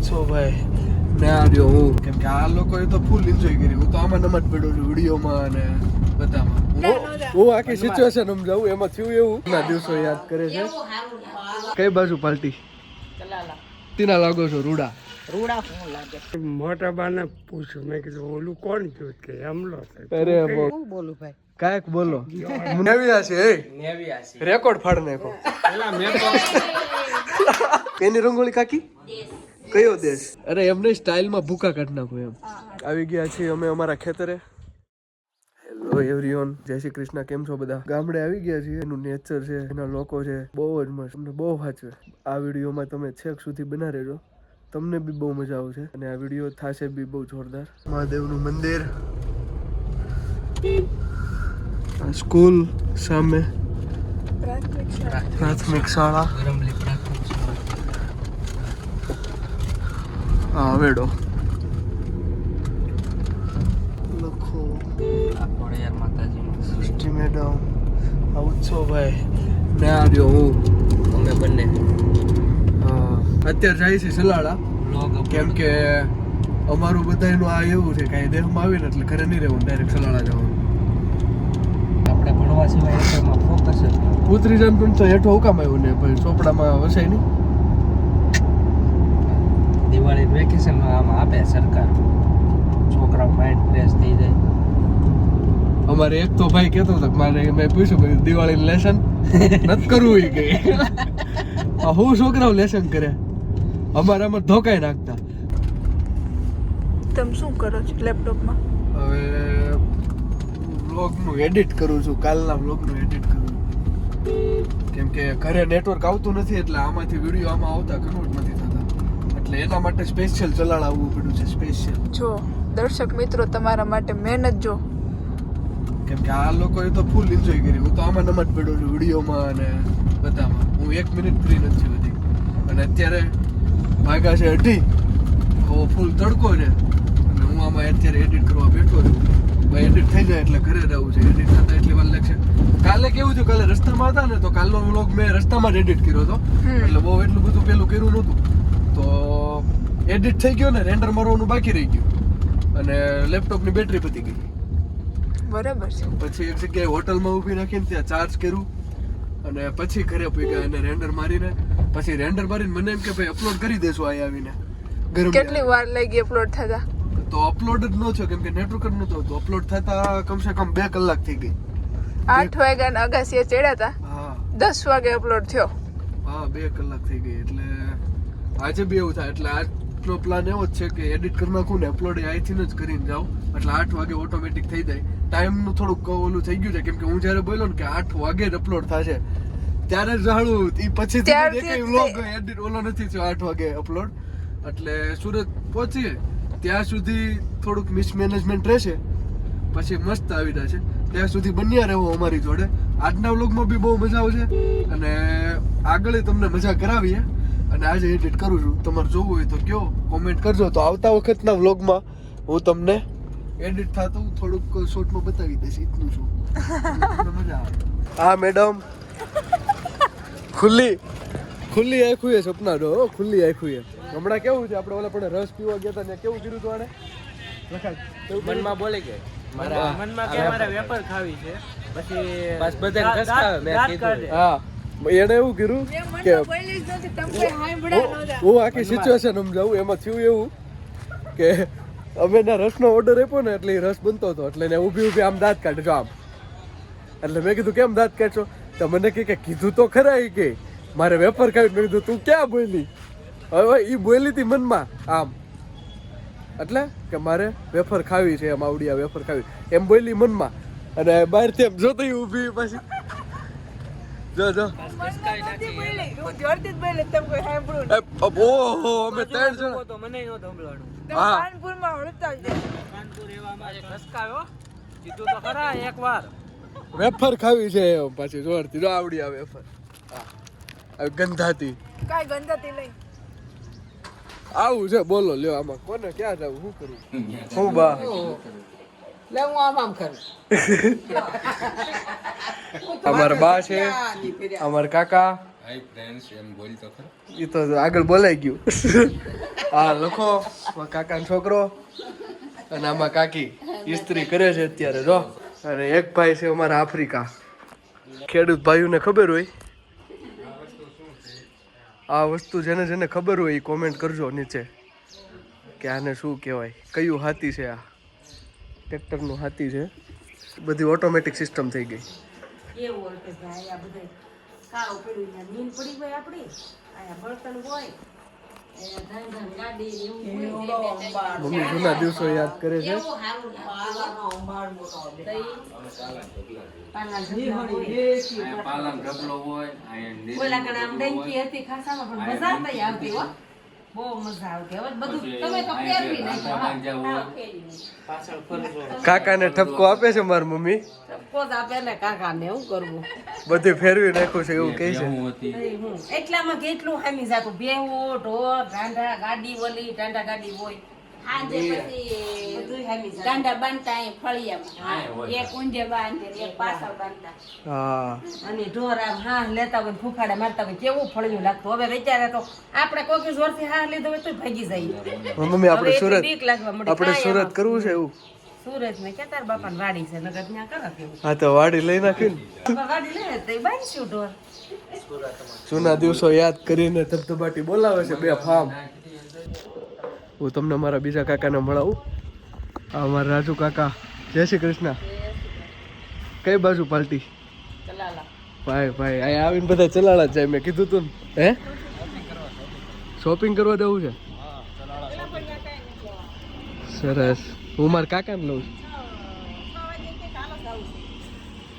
છો ભાઈ ને આ રહ્યો હું કેમ કે આ લોકોએ તો ફૂલ એન્જોય કર્યું. હું તો આમાં નમત પડ્યો છું વિડીયોમાં અને બધામાં. હું આખી સિચ્યુએશન સમજાવું એમાં થયું એવું ના દિવસો યાદ કરે છે. કઈ બાજુ પાર્ટી તીના લાગો છો રૂડા મોટા બાને પૂછ્યું, મેં કીધું ઓલું કોણ થયું કે હમલો અરે બોલું ભાઈ કાંઈક બોલો. નેવિયા છે રેકોર્ડ ફાડ નાખો. એની રંગોળી કાકી કયો દેશ? અરે એમને સ્ટાઇલમાં ભૂકા કાઢ નાખો એમ. આવી ગયા છીએ અમે અમારા ખેતરે. હેલો એવરીવન, જય શ્રી કૃષ્ણ. કેમ છો બધા? ગામડે આવી ગયા છીએ. એનું નેચર છે, એના લોકો છે, બહુ જ મસ્ત. તમને બહુ સાચવે. આ વિડીયોમાં તમે છેક સુધી બના રહેજો, તમને બી બહુ મજા આવશે અને આ વિડીયો થશે બી બહુ જોરદાર. મહાદેવનું મંદિર, સ્કૂલ સામે પ્રાથમિક શાળા, હા વેડો લખો સૃષ્ટિ મેડમ. આવું છો ભાઈ ને આ રહ્યો હું અમે બંને હા અત્યારે જાય છે સલાડા કેમ કે અમારું બધાનું આ એવું છે કાંઈ દેહમાં આવીને એટલે ઘરે નહીં રહેવું, ડાયરેક્ટ સલાડા જવાનું. આપણે ભણવા સિવાય એમાં ફોકસ જ ઉતરી જાય પણ તો હેઠો હુકામ આવ્યું ને ભાઈ ચોપડામાં વસાય નહીં. દિવાળી વેકેશનમાં આમાં આપે સરકાર, છોકરાઓ માઇન્ડ ફ્રેશ થઈ જાય. અમારે એક તો ભાઈ કહેતો હતો કે મારે મેં પૂછ્યું ભાઈ દિવાળીનું લેસન નથી કરવું એ કે હું છોકરાઓ લેસન કરે અમારે આમાં ધોકાઈ નાખતા. તમે શું કરો છો લેપટોપમાં? હવે વ્લોગનું એડિટ કરું છું, કાલના વ્લોગનું એડિટ કરું કેમ કે ઘરે નેટવર્ક આવતું નથી એટલે આમાંથી વિડીયો આમાં આવતા કન્વર્ટ નથી થતા એટલે એના માટે સ્પેશિયલ ચલાડ આવવું પડ્યું છે. સ્પેશિયલ જો દર્શક મિત્રો તમારા માટે મહેનત જો કેમ કે આ લોકોએ તો ફૂલ એન્જોય કર્યું. હું તો આમાં નમત પડ્યો છું વિડીયોમાં અને બધામાં. હું 1 મિનિટ ફ્રી નથી હોતી અને અત્યારે ભાગા છે 8 ફૂલ તડકો છે અને હું આમાં અત્યારે એડિટ કરવા બેઠો છું. ભાઈ એડિટ થઈ જાય એટલે ઘરે રહેવું છે. એડિટ થતા એટલી વાર લાગશે. કાલે કેવું થયું, કાલે રસ્તામાં હતા ને તો કાલનો વ્લોગ મેં રસ્તામાં જ એડિટ કર્યો હતો એટલે બહુ એટલું બધું પેલું કર્યું નહોતું તો એડિટ થઈ ગયો ને રેન્ડર મારવાનું બાકી રહી ગયું અને લેપટોપની બેટરી પતી ગઈ. બરાબર છે. પછી એક જગ્યાએ હોટલમાં ઊભી રાખીને ત્યાં ચાર્જ કર્યું અને પછી ઘરે પહોંચ્યા અને રેન્ડર મારીને પછી રેન્ડર મારીને મને એમ કે ભાઈ અપલોડ કરી દેશું અહીં આવીને. ગરમ કેટલી વાર લઈ ગઈ અપલોડ થતા? તો અપલોડ જ ન થયો કેમ કે નેટવર્ક જ નહોતું તો અપલોડ થતા કમસે કમ 2 કલાક થઈ ગઈ. 8 વાગ્યાના અગાસીએ ચડ્યા હતા, હા 10 વાગે અપલોડ થયો. હા 2 કલાક થઈ ગઈ એટલે આજે બી એવું થાય એટલે આજનો પ્લાન એવો જ છે કે એડિટ કરી નાખું ને અપલોડ અહીંથી જ કરીને જાઉં એટલે 8 વાગે ઓટોમેટિક થઈ જાય. ટાઈમનું થોડુંક ઓલું થઈ ગયું છે કેમ કે હું જ્યારે બોલ્યો ને કે 8 વાગે જ અપલોડ થશે ત્યારે જ જાણું એ પછી વ્લોગ એડિટ ઓલો નથી થયો 8 વાગે અપલોડ એટલે સુરત પહોંચીએ ત્યાં સુધી થોડુંક મિસમેનેજમેન્ટ રહેશે પછી મસ્ત આવી જશે. ત્યાં સુધી બન્યા રહેવો અમારી જોડે. આજના વ્લોગમાં બી બહુ મજા આવશે અને આગળ તમને મજા કરાવીએ અને આજે એડિટ કરું છું. તમારે જોવું હોય તો કયો કોમેન્ટ કરજો તો આવતા વખતના વ્લોગમાં હું તમને એડિટ થતું થોડુંક શોર્ટમાં બતાવી દઈશ. એટલું છું મજા આવે. હા મેડમ ખુલ્લી આંખું એ સપના જો ખુલ્લી આંખું એ. હમણાં કેવું છે આપણે ઓલા પણ રસ પીવા ગયા હતા ને કેવું કર્યું હતું આને લખાય મનમાં બોલે કે મારા મનમાં કે મારે વેપાર ખાવી છે પછી બસ બધા ખસકાવે મેં કીધું. હા એને એવું કર્યું કે હું આખી સિચ્યુએશન સમજાવું એમાં થયું એવું કે અમે ના રસનો ઓર્ડર આપ્યો ને એટલે રસ બનતો હતો એટલે એને ઊભી આમ દાંત કાઢજો આમ એટલે મેં કીધું કેમ દાંત કાઢશો તો મને કે કીધું તો ખરા એ કે મારે વેપાર ખાવી. મેં કીધું તું ક્યાં બોલી? હવે એ બોલી હતી મનમાં આમ એટલે કે મારે વેફર ખાવી છે એમ આવડિયા વેફર ખાવી એમ બોલી મનમાં અને બહારથી એમ જોતી ઊભી પછી જો ઓહો અમે 3 જણા તો મને નો સંભળાણું. હા કાનપુરમાં હડતાલ છે. કાનપુર એવા મારે ખસકાયો કીધું તો ખરા એકવાર. વેફર ખાવી છે એમ પાછી જોરથી જો આવડિયા વેફર હા ગંધાતી કાઈ ગંધાતી નહીં. આવું છે બોલો લ્યો આમાં કોને ક્યાં જવું શું કરું હું બા લે હું આમ કરું. અમારા બા છે અમારા કાકા હાય ફ્રેન્ડ્સ એમ બોલ તો ખરો. એ તો આગળ બોલાઈ ગયું. હા લખો કાકાનો છોકરો અને આમાં કાકી ઇસ્ત્રી કરે છે અત્યારે જો. અને એક ભાઈ છે અમારા આફ્રિકા. ખેડૂત ભાઈઓને ખબર હોય આ વસ્તુ, જેને જેને ખબર હોય એ કોમેન્ટ કરજો નીચે કે આને શું કહેવાય, કયું હાથી છે. આ ટ્રેક્ટરનું હાથી છે. બધી ઓટોમેટિક સિસ્ટમ થઈ ગઈ. એવું હોય કે ભાઈ આ બધે કાળો પડ્યું ને નીંદ પડી હોય આપણી આયા બળતણ હોય ધન ગાડી એવું હોય મમ્મી જૂના દિવસો યાદ કરે છે. એવું હારું પાલાનો અંબાડ મોટો પાલા પાલમ ઢગલો હોય અહીંયા ઓલા કણે આમ ડંકી હતી ખાસામાં પણ મજા તઈ આવતી હો, બહુ મજા આવતી. હવે બધું તમે તો ફેરવી નાખ્યું. પાછળ ફરજો. કાકાને ઠપકો આપે છે મારી મમ્મી. પોત આપે ને કાકાને શું કરવું, બધું ફેરવી નાખ્યું છે એવું કહે છે. એટલામાં કેટલું હામી જાતું, બેહવું ઢોર ઢાંઢા ગાડી ઓલી ઢાંઢા ગાડી હોય આજે પછી બધું હામી જાતું. ગાંડા બાંધતા અહીં ફળિયામાં, એક ઊંધે બાંધે એક પાછળ બાંધતા. હા અને ઢોર આમ હા લેતા હોય ફૂફાડા મારતા હોય કેવું ફળિયું લાગતું. હવે વિચારે તો આપણે કોઈ જોરથી હા લીધો હોય તો ભાગી જાય. મમ્મી આપણે હવે એટલી સુરત બીક લાગવા મળી. આપણે કાંઈ સુરત એમાં કરવું છે એવું. સુરત ને કે તાર બાપાને વાડી છે નગર ત્યાં કરો કેવું. હા તો વાડી લઈ નાખી ને. બાપા વાડી લે તો બાંધશું ઢોર. જૂના દિવસો યાદ કરીને ધબધબાટી બોલાવે છે બે ફાર્મ. હું તમને મારા બીજા કાકાને મળાવું. આ મારા રાજુ કાકા. જય શ્રી કૃષ્ણ. કઈ બાજુ પાર્ટી? ભાઈ ભાઈ અહીંયા આવીને બધા ચલાડા જ જાય. મેં કીધું તું ને. હે શોપિંગ કરવા જવું છે? સરસ. હું મારા કાકાને લઉં છું.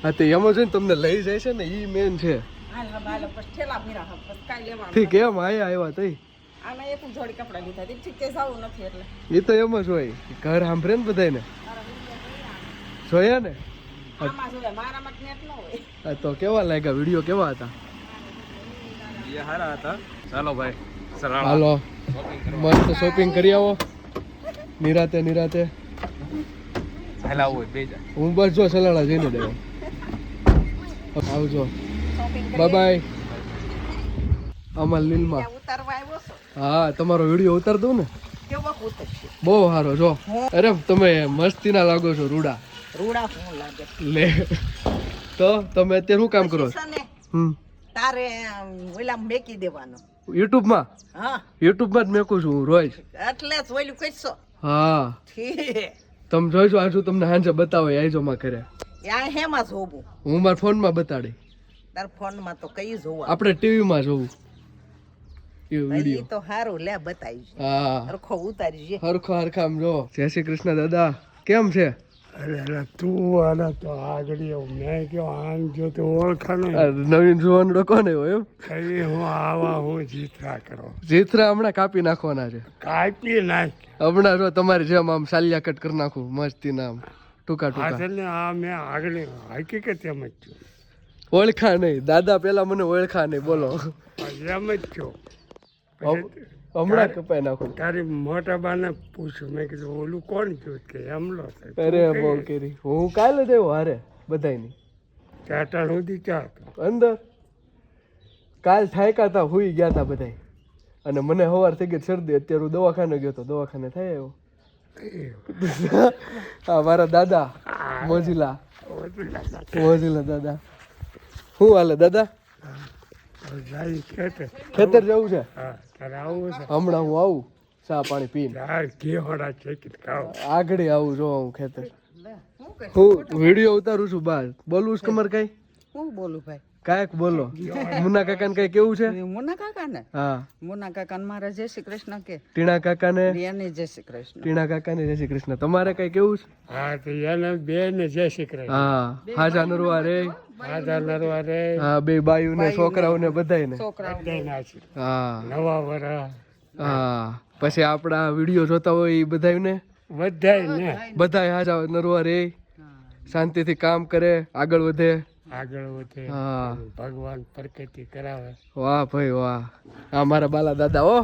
હા તો એમાં છે ને તમને લઈ જાય છે ને એ મેન છે. ઠીક એમ આયા આવ્યા તઈ એ તો એમ જ હોય. ઘર સાંભળે ને બધાને જોયા ને. હા તો કેવા લાગ્યા વિડીયો? કેવા હતા? સારા હતા. ચાલો ભાઈ હાલો મસ્ત શોપિંગ કરી આવો નિરાતે નિરાતે. હું બસ જો સલાડા જઈને દેવા. આવજો. Bye bye. અમાર લીલમાં. હા તમારો વિડીયો ઉતાર દઉં ને. બહુ સારો જો. અરે તમે મસ્તી ના લાગો છો રૂડા. લે તો તમે અત્યારે શું કામ કરો? તારે ઓલા મેકી દેવાનો યુટ્યુબ માં. હા યુટ્યુબ માં જ મેકું છું હું રોજ. એટલે જ ઓલું કઈસો હા તમે જોઈજો. આજુ તમને સાંજે બતાવો આઈજો માં કરે. યા હેમાં જોવું? હું મારા ફોન માં બતાડી. તાર ફોન માં તો કઈ જોવા? આપણે ટીવી માં જોવું એ ઈ વિડીયો. તો હારું લે બતાવી. હા હરખો ઉતારી છે. હરખો હરખામ જો. જય શ્રી કૃષ્ણ દાદા. કેમ છે? અરે તું આને તો આગળ મેં કયો આમ જો તો ઓળખાનો આ નવીન જુવાનડો કોને હોય એમ? કઈ હું આવા હું જીતરા કરો જીથરા હમણાં કાપી નાખવાના છે. કાપી નાખ. હમણાં જો તમારી જેમ આમ સાલિયા કટ કરી નાખું મસ્તી નામ ટૂંકા આ ટૂંકા. છે ને આ મેં આગળ હકીકત એમ જ છું. ઓળખા નહીં દાદા, પેલા મને ઓળખા નહીં. બોલો એમ જ છું. હમણાં કપાઈ નાખું. તારી મોટા બાને પૂછ્યું મેં કીધું ઓલું કોણ જોત કે એમલો થાય. અરે બોલ કરી. હું કાલે જ આવ્યો હારે બધાયની ચાટા સુધી ચા અંદર. કાલ થાયકા હતા, હુઈ ગયા હતા બધાય. અને મને સવાર થઈ ગઈ શરદી. અત્યારે હું દવાખાને ગયો તો દવાખાને થઈ આવ્યો. હા મારા દાદા મોજીલા દાદા. શું હાલે દાદા? જાય ખેતર. ખેતર જવું છે? હા તારે આવું છે? હમણાં હું આવું ચા પાણી પીને. યાર ઘેવડા ચેકી ખાવ. આગળ આવું જો હું ખેતર. હું વિડીયો ઉતારું છું બહાર. બોલવું છે તમારે કઈ? હું બોલું ભાઈ? કાંઈક બોલો. મુન્ના કાકાને કઈ કેવું છે? મુના કાકા ને? હા મુના કાકા ને મારા જય શ્રી કૃષ્ણ કે ટીણા કાકાને. એને જય શ્રી કૃષ્ણ. ટીણા કાકાને જય શ્રી કૃષ્ણ. તમારે કઈ કેવું છે? હા તો એને બે ને જય શ્રી કૃષ્ણ. હા હાજા નરવા રે. આધા નરવા રે. હા બે બાયુ ને છોકરાઓ ને બધાય છોકરા હા નવા વરા હા. પછી આપડા વિડીયો જોતા હોય એ બધાય ને બધાય ને બધાય હાજા નરવા રે. શાંતિથી કામ કરે, આગળ વધે. આગળ વધે. હા ભગવાન પ્રગતિ કરાવે. વાહ ભાઈ વાહ. આ મારા બાલા દાદા. ઓ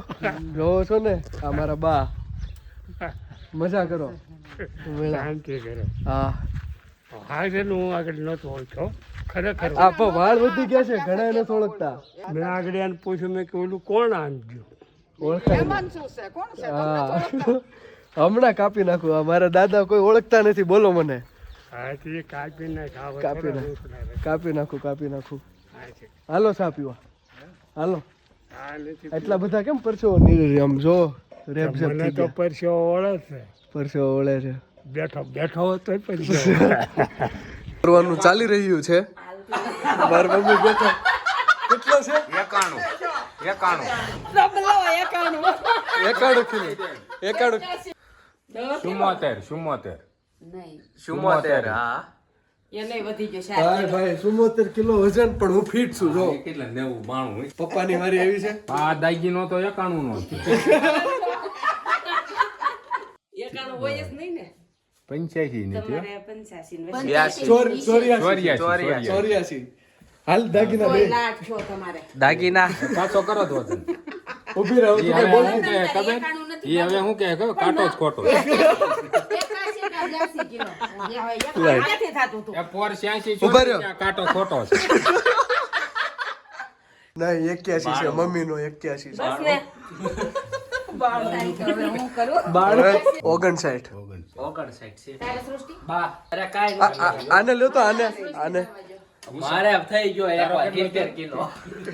જોવો છો ને આ મારા બા. મજા કરો. શાંતિ કરે. હા હાજર હું આગળ નહોતો ઓળખ્યો ખરેખર આ પણ વાળ વધી ગયા છે, ઘણા એને ઓળખતા. મેં આગળ એને પૂછ્યું મેં કે ઓલું કોણ આંધ્યું? ઓળખાય એમાં શું છે કોણ છે હા હમણાં કાપી નાખું. આ મારા દાદા કોઈ ઓળખતા નથી, બોલો મને. હા તો એ કાપી નાખ કાપી નાખું કાપી નાખું. હાલો ચા પીવા હાલો. એટલા બધા કેમ પરસેવો નીકળી આમ જો રેપ જેપ મને થઈ તો ગયા. પરસેવો ઓળે છે, પરસેવો વળે છે. બેઠો બેઠો હતો પરસેવો કરવાનું ચાલી રહ્યું છે. મારા મમ્મી બેઠા. કેટલો છે? 91 કિલો. 91 74 હા એને વધી ગયો છે ભાઈ ભાઈ 74 કિલો વજન, પણ હું ફિટ છું જો. કેટલા 90 92 પપ્પાની મારી એવી છે. આ દાગીનો તો 91 નો એકાણું હોય જ નહીં ને 85 નથી તમારે 85 84. હાલ દાગીના બે. લાટ છો તમારે દાગીના પાછો કરો તો વજન. ઊભી રહો ઈ હવે હું કહે ખબર? ઈ હવે હું કહે ખબર? કાંટો જ ખોટો. 81 કિલો ક્યાંથી થાતું તું? એ પોર 86 ઉભા રહ્યો. ત્યાં કાંટો ખોટો છે. નહીં 81 છે, મમ્મીનો 81 છે. બસ ને હવે હું કરું બાળક 59. 59 છે તારે સૃષ્ટિ બા અરે કાઈ આને લ્યો તો આને મારે થઈ ગયો એકવાર 70 કિલો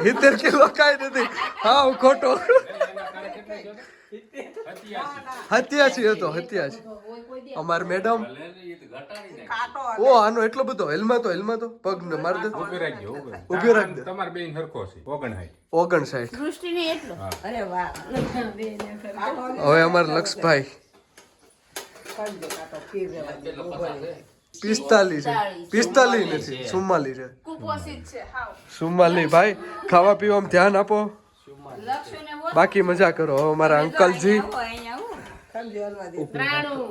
70 કિલો કાંઈ નથી. હા ખોટો. 87 હતો 87. અમાર મેડમ ઓ આનો એટલો બધો હેલમાં તો પગ ને માર દે. ઊભી રાખજો, ઊભી રાખ દે. તમારે બેન સરખો છે 59. 59. સૃષ્ટિને એટલો અરે વાહ હવે અમાર લક્ષભાઈ 45 નથી 44 છે. કુપોષિત છે હાવ 44 ભાઈ. ખાવા પીવામાં ધ્યાન આપો, લક્ષ્યને બોલ બાકી મજા કરો. હવે અમારા અંકલજી અહીંયા હું પ્રાણું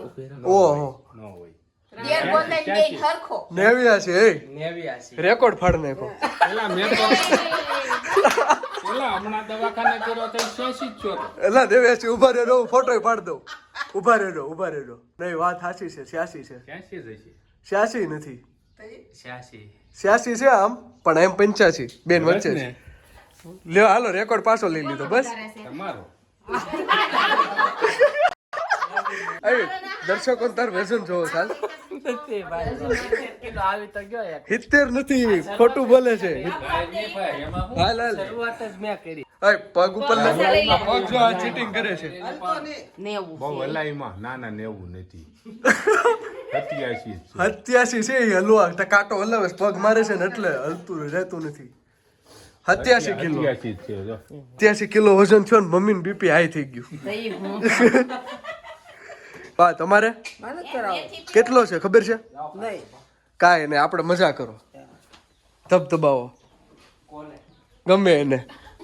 ઓહો ન હોય. દેર બોલાઈ ગઈ હરખો 89 છે. નેવી આસી રેકોર્ડ ફાડ નાખો. પેલા મેં તો પેલા હમણાં દવાખાને કર્યો તો 86 જ છો. એલા દેવેશી ઉભા રહેજો, ફોટો પાડ દઉં. ઉભા રહેજો. નહીં વાત સાચી છે, 86 છે. 86 જ હશે. 86 નથી, 86 86 છે આમ, પણ એમ 85 બેન વચ્ચે છે. લ્યો હાલો રેકોર્ડ પાછો લઈ લીધો બસ. તમારો એ દર્શકો તાર વજન જોવો ચાલ. કિલો આવી તો ગયો એક 70 નથી, ખોટું બોલે છે. હાલ શરૂઆત જ મેં કરી એ પગ ઉપર પગ જો આ ચીટિંગ કરે છે. 90 બહુ હલાઈમાં ના 90 નથી. 87 છે. 87 છે એ હલવા કાંટો હલાવે છે, પગ મારે છે ને એટલે હલતું રહેતું નથી. 87 કિલો 87 છે જો. 87 કિલો વજન થયો ને મમ્મી બીપી હાઈ થઈ ગયું. તઈ હું હા તમારે કેટલો છે ખબર છે? નહીં કાંઈ નહીં, આપણે મજા કરો, ધબધબાવો ગમે એને.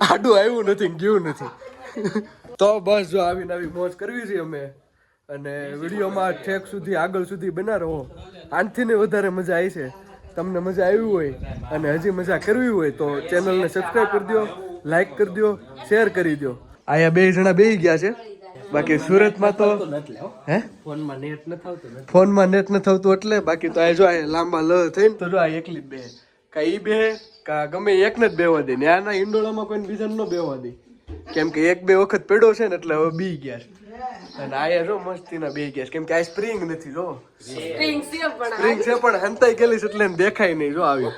આડું આવ્યું નથી ને ગયું નથી. તો બસ જો આવીને આવી મોજ કરવી છે અમે, અને વિડીયોમાં ઠેક સુધી આગળ સુધી બના રહો. આનથી ને વધારે મજા આવી છે. તમને મજા આવી હોય અને હજી મજા કરવી હોય તો ચેનલને સબસ્ક્રાઈબ કરી દો, લાઈક કરી દો, શેર કરી દો. અહીંયા 2 જણા બેસી ગયા છે, બાકી સુરતમાં તો હે ફોનમાં નેટ ન થતું ફોનમાં નેટ ન થતું એટલે. બાકી તો આ જો આ લાંબા લ થઈને તો જો આ એકલી જ બે, કા ઈ બે કા ગમે એકને જ બેવા દે. ને આના ઈંડોળામાં કોઈ બીજાને ન બેવા દે, કેમ કે 1-2 વખત પડ્યો છે ને એટલે હવે બી ગયા છે. અને આયા જો મસ્તીના બે ગયા છે, કેમ કે આ સ્પ્રિંગ નથી. જો સ્પ્રિંગ સ્પ્રિંગ છે પણ હંતાઈ ગયેલી છે એટલે એને દેખાય નહીં. જો આવ્યું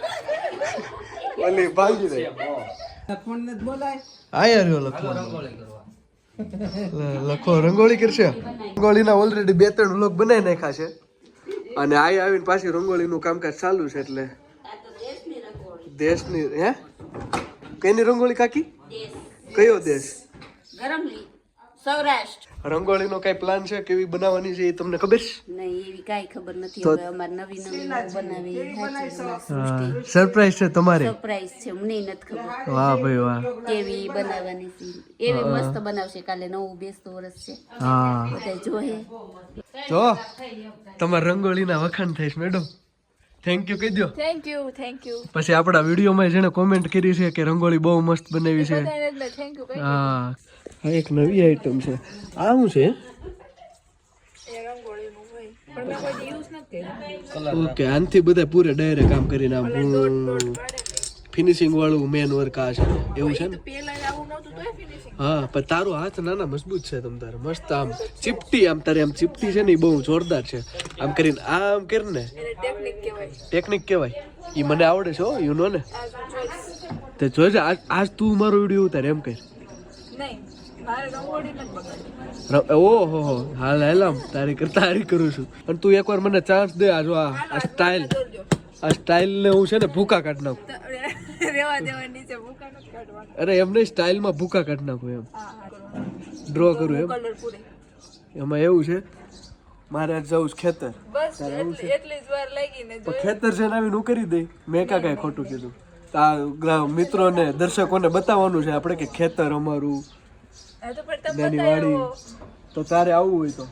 ઓલી ભાગી રહી. આયા રહ્યો લખો રંગોળી કરશે. રંગોળીના ઓલરેડી 2-3 વ્લોગ બનાવી નાખ્યા છે, અને આયા આવીને પાછી રંગોળીનું કામકાજ ચાલુ છે. એટલે દેશની હે કઈની રંગોળી કાકી? કયો દેશ? ગરમલી સૌરાષ્ટ્ર રંગોળીનો કઈ પ્લાન છે કેવી બનાવવાની છે એ તમને ખબર છે? નહીં એવી કાંઈ ખબર નથી. હવે અમારે નવી બનાવી સરપ્રાઈઝ છે તમારે? સરપ્રાઈઝ છે, મને નથી ખબર વાહ ભાઈ વાહ. કેવી બનાવવાની છે. એવી મસ્ત બનાવશે. કાલે નવું બેસતું વર્ષ છે, હા બધા જોહે. જો તમારા રંગોળીના વખાણ થઈશ મેડમ. થેન્ક યુ કહી દો. થેન્ક યુ પછી આપણા વિડીયોમાં જેને કોમેન્ટ કરી છે કે રંગોળી બહુ મસ્ત બનાવી છે. થેન્ક યુ હા આ એક નવી આઈટમ છે. આ શું છે? એ રંગોળીનું હોય ઓકે, આનથી બધા પૂરે ડાયરેક્ટ કામ કરીને આમ ફિનિશિંગ વાળું મેન વર્ક આ છે એવું છે ને? હા, પણ તારો હાથ નાના મજબૂત છે તમ તારે મસ્ત આમ ચીપટી આમ તારે આમ ચીપટી છે ને એ બહુ જોરદાર છે. આમ કરીને આમ કરીને ટેકનિક કહેવાય. એ મને આવડે છે હો, યુ નો ને. તે જોજે આજ તું મારો વિડીયો ઉતાર એમ કર. ઓહો હાલ આમ તારી કરતા હારી કરું છું. અને તું એકવાર મને ચાન્સ દે. આ જો આ સ્ટાઇલ ને હું છે ને ભૂકા કાઢી નાખું. અરે એમ નહીં, સ્ટાઇલમાં ભૂકા કાઢી નાખું એમ ડ્રો કરું એમ. એમાં એવું છે મારે આજ જવું છે ખેતર. ખેતર છે ને આવીને હું કરી દઈ. મેં કાંઈ ખોટું કીધું. આ મિત્રોને દર્શકોને બતાવવાનું છે આપણે કે ખેતર અમારું નાની વાડી. તો તારે આવવું હોય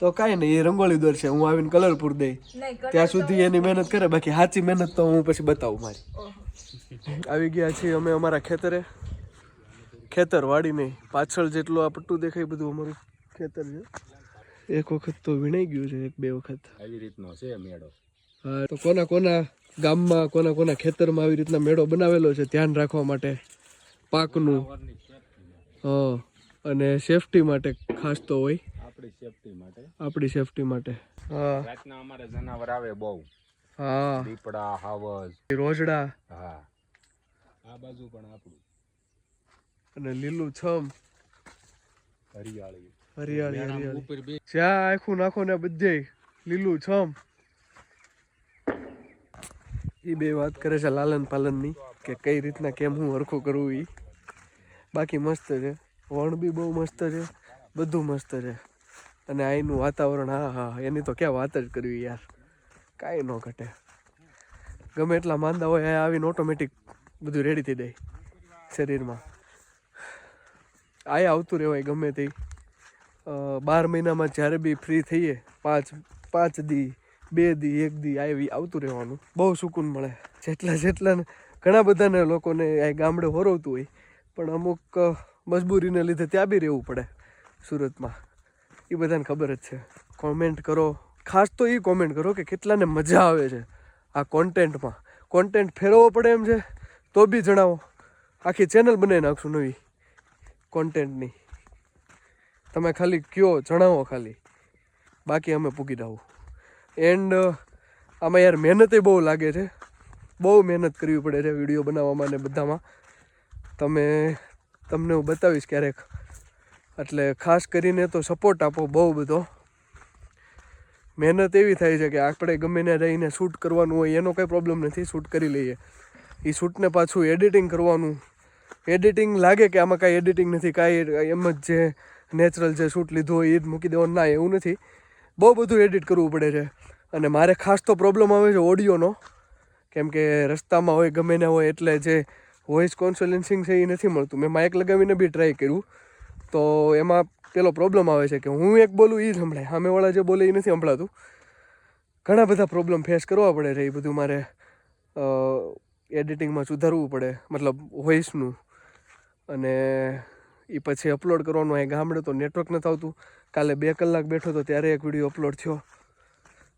તો કાંઈ નહીં, એ રંગોળી દોર છે, હું આવીને કલરપુર દઈ. ત્યાં સુધી એની મહેનત કરે, બાકી સાચી મહેનત તો હું પછી બતાવું મારી. આવી ગયા છીએ અમે અમારા ખેતરે. ખેતર વાડી નહીં, પાછળ જેટલું આ પટ્ટું દેખાય બધું અમારું ખેતર છે. એક વખત તો વીણાઈ ગયું છે, 1-2 વખત આવી રીતનો છે મેળો. હા, તો કોના ગામમાં કોના ખેતરમાં આવી રીતના મેળો બનાવેલો છે ધ્યાન રાખવા માટે પાકનું. હા, અને સેફટી માટે ખાસ તો હોય. આપણી સેફટી માટે. હા, રાતના અમારે જનાવર આવે બહુ. હા, દીપડા, હાવજ, રોજડા. હા, આ બાજુ પણ આપણું. અને લીલું છમ હરિયાળી. જ્યાં આખું નાખો ને બધે લીલું છમ. એ બે વાત કરે છે લાલન પાલનની કે કઈ રીતના કેમ હું હરખું કરવું. એ બાકી મસ્ત છે, વણ બી બહુ મસ્ત છે, બધું મસ્ત છે. અને અહીંનું વાતાવરણ હા એની તો ક્યાં વાત જ કરવી યાર, કાંઈ ન ઘટે. ગમે એટલા માંદા હોય અહીંયા આવીને ઓટોમેટિક બધું રેડી થઈ જાય શરીરમાં. આયા આવતું રહેવાય ગમે તે. 12 મહિનામાં જ્યારે બી ફ્રી થઈએ 5 દી 2 દી 1 દી આવતું રહેવાનું. બહુ સુકૂન મળે. જેટલા ઘણા બધાને લોકોને આ ગામડે હોરવતું હોય, પણ અમુક મજબૂરીને લીધે ત્યાં બી રહેવું પડે સુરતમાં. એ બધાને ખબર જ છે. કોમેન્ટ કરો, ખાસ તો એ કોમેન્ટ કરો કે કેટલાને મજા આવે છે આ કોન્ટેન્ટમાં. કોન્ટેન્ટ ફેરવવો પડે એમ છે તો બી જણાવો, આખી ચેનલ બનાવી નાખશું નવી કોન્ટેન્ટની. તમે ખાલી કયો, જણાવો ખાલી, બાકી અમે પૂગી દઉં. એન્ડ આમાં યાર મહેનતે બહુ લાગે છે, બહુ મહેનત કરવી પડે છે વિડીયો બનાવવામાં ને બધામાં. તમને હું બતાવીશ ક્યારેક. એટલે ખાસ કરીને તો સપોર્ટ આપો બહુ બધો. મહેનત એવી થાય છે કે આપણે ગમે ત્યાં રહીને શૂટ કરવાનું હોય એનો કંઈ પ્રોબ્લેમ નથી, શૂટ કરી લઈએ. એ શૂટને પાછું એડિટિંગ કરવાનું. એડિટિંગ લાગે કે આમાં કાંઈ એડિટિંગ નથી, કાંઈ એમ જ જે નેચરલ જે શૂટ લીધું હોય એ જ મૂકી દેવાનું. ના, એવું નથી, બહુ બધું એડિટ કરવું પડે છે. અને મારે ખાસ તો પ્રોબ્લેમ આવે છે ઓડિયોનો, કેમ કે રસ્તામાં હોય ગમે ના હોય એટલે જે વોઇસ કોન્સોલેન્સિંગ છે એ નથી મળતું. મેં માઇક લગાવીને બી ટ્રાય કર્યું તો એમાં પેલો પ્રોબ્લેમ આવે છે કે હું એક બોલું એ જ સંભળાય, સામેવાળા જે બોલે એ નથી સંભળાતું. ઘણા બધા પ્રોબ્લેમ ફેસ કરવા પડે છે. એ બધું મારે એડિટિંગમાં સુધારવું પડે, મતલબ વોઇસનું. અને એ પછી અપલોડ કરવાનું. અહીં ગામડે તો નેટવર્ક નથી આવતું. કાલે 2 કલાક બેઠો તો ત્યારે એક વિડીયો અપલોડ થયો.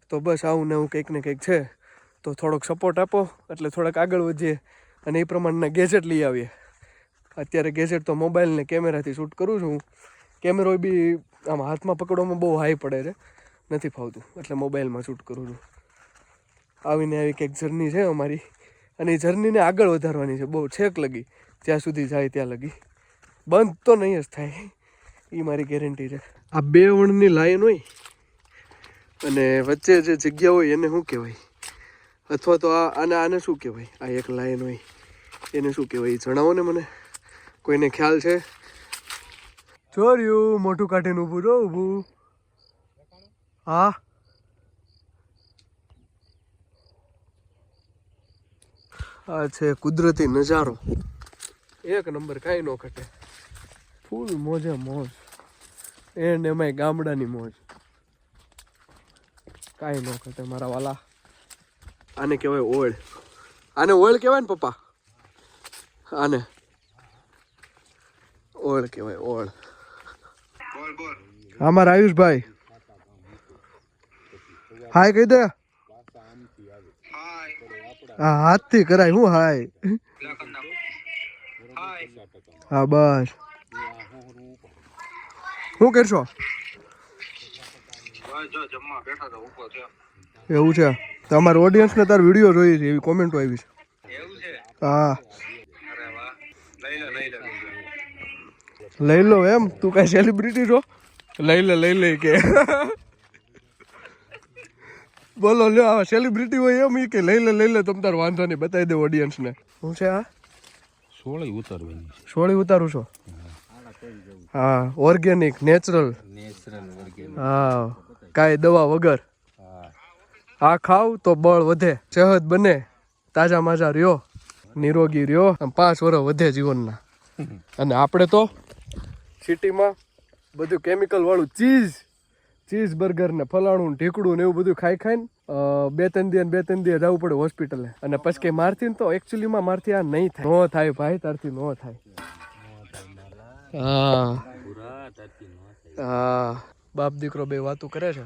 તો બસ આવું ને આવું કંઈક ને કંઈક છે. તો થોડોક સપોર્ટ આપો એટલે થોડાક આગળ વધીએ અને એ પ્રમાણના ગેજેટ લઈ આવીએ. અત્યારે ગેજેટ તો મોબાઈલ ને કેમેરાથી શૂટ કરું છું હું. કેમેરો બી આમ હાથમાં પકડવામાં બહુ હાઈ પડે છે, નથી ફાવતું, એટલે મોબાઈલમાં શૂટ કરું છું. આવીને આવી કંઈક જર્ની છે અમારી, અને એ જર્નીને આગળ વધારવાની છે બહુ છેક લગી, જ્યાં સુધી જાય ત્યાં લગી. બંધ તો નહીં જ થાય, એ મારી ગેરંટી છે. આ 2 વણની લાઈન હોય અને વચ્ચે જે જગ્યા હોય એને શું કહેવાય, અથવા તો આને શું કહેવાય? આ એક લાઈન હોય એને શું કહેવાય જણાવો ને મને, કોઈને ખ્યાલ છે? ચોર્યું મોટું કાઢીને ઊભું રહો, ઊભું. હા, આ છે કુદરતી નજારો, 1 નંબર, કાંઈ ન ઘટે. ફૂલ મોજે મોજ. એન્ડ એમાંય ગામડાની મોજ, કાંઈ ન ઘટે મારા વાલા. આને કહેવાય ઓળ. આને ઓળ કહેવાય ને પપ્પા? આને ઓળ કહેવાય, ઓળ. હા મારા આયુષભાઈ, હાય કહી દે. હા હાથથી કરાય હું હાય. હા બસ. શું કરશો? એવું છે. તમારા ઓડિયન્સ ને તાર વિડીયો જોઈ છે એવી કોમેન્ટો આવી છે. હા લઈ લો એમ. તું કઈ સેલિબ્રિટી છો? લઈ લે કે બોલો લ્યો. આવા સેલિબ્રિટી હોય એમ કે લઈ લે તમ તાર વાંધો નહીં. બતાવી દે ઓડિયન્સ ને. શું છે આ? સોળી ઉતારું છો? હા ઓર્ગેનિક નેચરલ. હા કાંઈ દવા વગર. આ ખાવ તો બળ વધે, સેહત બને, તાજા માજા રહ્યો, નિરોગી રહ્યો, 5 વર્ષ વધે જીવનના. અને આપણે તો સિટીમાં બધું કેમિકલ વાળું ચીઝ બર્ગર ને ફલાણું ઢીકડું ને એવું બધું ખાઈને 2-3 દિવસ જવું પડે હોસ્પિટલે. અને પછી કઈ મારથી ને તો એકચ્યુઅલીમાં મારથી આ નહીં થાય. નો થાય ભાઈ, તારથી નો થાય. હા બાપ દીકરો બે વાતું કરે છે.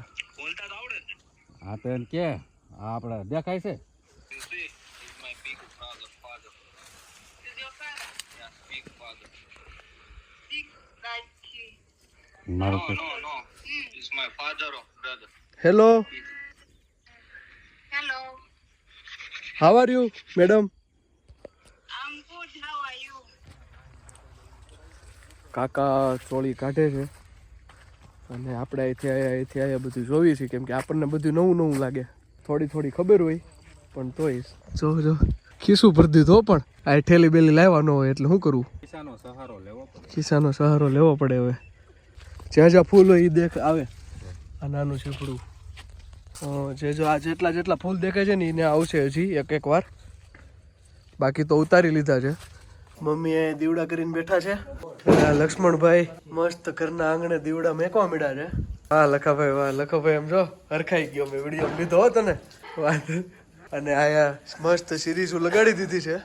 હા તો એમ કે આપણે દેખાય છે. Hello how are you madam? કાકા ચોળી કાઢે છે અને આપણે અહીંથી આયા બધું જોઈએ છીએ, કેમ કે આપણને બધું નવું લાગે. થોડી ખબર હોય પણ તોય જો ખિસ્સું ભરી દીધો. પણ આ ઠેલી બેલી લાવવા ન હોય એટલે શું કરવું? ખિસ્સાનો સહારો લેવો પડે. હવે જ્યાં ફૂલ હોય એ દેખ આવે. આ નાનું છીપડું આ જેટલા ફૂલ દેખાય છે ને એને આવશે હજી એક વાર. બાકી તો ઉતારી લીધા છે. મમ્મી અહીંયા દીવડા કરીને બેઠા છે. લક્ષ્મણભાઈ મસ્ત ઘરના આંગણે દીવડા મેકવા મીડા છે. હા લખાભાઈ એમ જો હરખાઈ ગયો. મેં વિડીયો લીધો હતો ને વાત. અને આયા મસ્ત સિરીઝો લગાડી દીધી છે.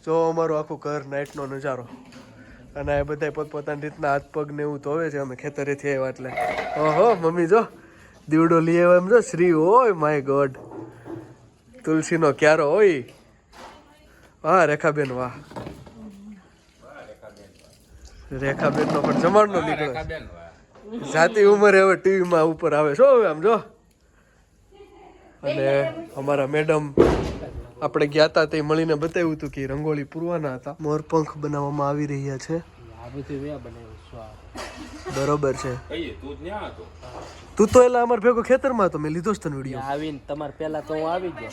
જો અમારું આખું ઘર નાઇટનો નજારો. અને આ બધા પોતપોતાની રીતના હાથ પગ ને એવું ધોવે છે. અમે ખેતરેથી આવ્યા એટલે. ઓહો મમ્મી જો દીવડો લઈ આવ્યા એમ જો. શ્રી ઓય માય ગોડ. તુલસીનો ક્યારો હોય. વાહ રેખાબેન વાહ. રેખાબેન નો પણ જમાડનો નીકળે. જાતી ઉંમરે હવે ટીવીમાં ઉપર આવે છો હવે આમ જો. અને અમારા મેડમ આપણે ગયા હતા તે મળીને બતાવ્યું હતું કે રંગોળી પૂરવાના હતા. મોરપંખ બનાવવામાં આવી રહ્યા છે. બરોબર છે. તું તો એલા અમાર ભેગો ખેતરમાં હતો. મેં લીધો જ તને વિડીયો. આવીને તમારે પહેલા તો હું આવી ગયો.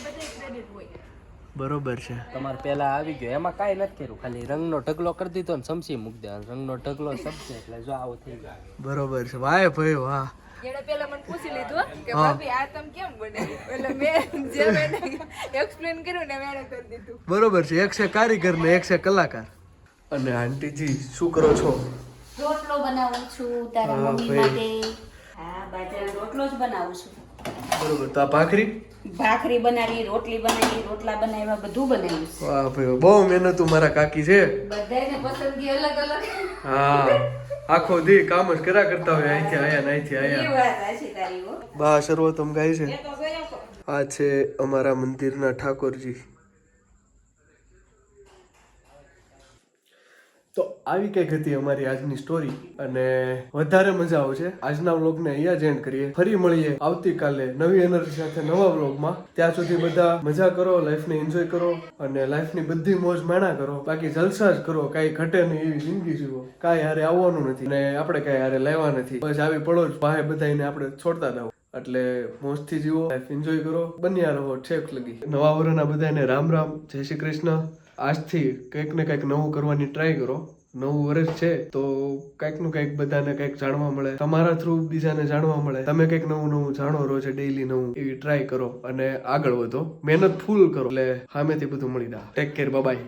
બરોબર છે. તમારે પહેલા આવી ગયો. એમાં કાંઈ નથી કર્યું. ખાલી રંગનો ઢગલો કરી દીધો ને સમસી મૂકી દેવાનો. રંગનો ઢગલો સમસે એટલે જો આવું થઈ જાય. બરોબર છે. વાહ ભાઈ વાહ. એને પેલા મને પૂછી લીધું કે ભાભી આ તમે કેમ બનાવ્યું, એટલે મેં જે મેં એક્સપ્લેન કર્યું ને મેં કરી દીધું. બરોબર છે. એક છે કારીગર ને એક છે કલાકાર. અને આંટીજી શું કરો છો? રોટલો બનાવું છું તારા મમ્મી માટે. હા બાજરાનો રોટલો જ બનાવું છું. બરોબર. તો આ ભાખરી બનાવી, રોટલી બનાવી, રોટલા બનાવ્યા, બધું બનાવ્યું છે. વાહ ભાઈ બહુ મહેનતુ મારા કાકી છે. બધાને પસંદગી અલગ અલગ. હા આખો દી કામ જ કર્યા કરતા હોય. અહીંથી આયા અહીંથી આયા. એ વાત સાચી તારી હો. બા સર્વોત્તમ ગાય છે. આ છે અમારા મંદિરના ઠાકોરજી. તો આવી કંઈક હતી અમારી આજની સ્ટોરી. અને વધારે મજા આવશે. આજના વ્લોગને અહીંયા જ એન્ડ કરીએ. ફરી મળીએ આવતીકાલે નવી એનર્જી સાથે નવા વ્લોગમાં. ત્યાં સુધી બધા મજા કરો, લાઈફને એન્જોય કરો અને લાઈફની બધી મોજ માણા કરો. બાકી જલસા જ કરો. કાંઈ ઘટે નહીં એવી જિંદગી જીવો. કાંઈ હારે આવવાનું નથી અને આપણે કાંઈ હારે લેવા નથી. બસ આવી પડો જ વાહે બધાને આપણે છોડતા રહો. એટલે મોજથી જીવો, લાઈફ એન્જોય કરો, બન્યા રહો છેક લગી. નવા વર્ષના બધાને રામ રામ, જય શ્રી કૃષ્ણ. આજથી કંઈક ને કંઈક નવું કરવાની ટ્રાય કરો. નવું વર્ષ છે તો કંઈક નું કંઈક બધાને કંઈક જાણવા મળે. તમારા થ્રુ બીજાને જાણવા મળે. તમે કંઈક નવું જાણો રોજ ડેઈલી નવું. એવી ટ્રાય કરો અને આગળ વધો. મહેનત ફૂલ કરો એટલે સામેથી બધું મળી જાય. Take care, by.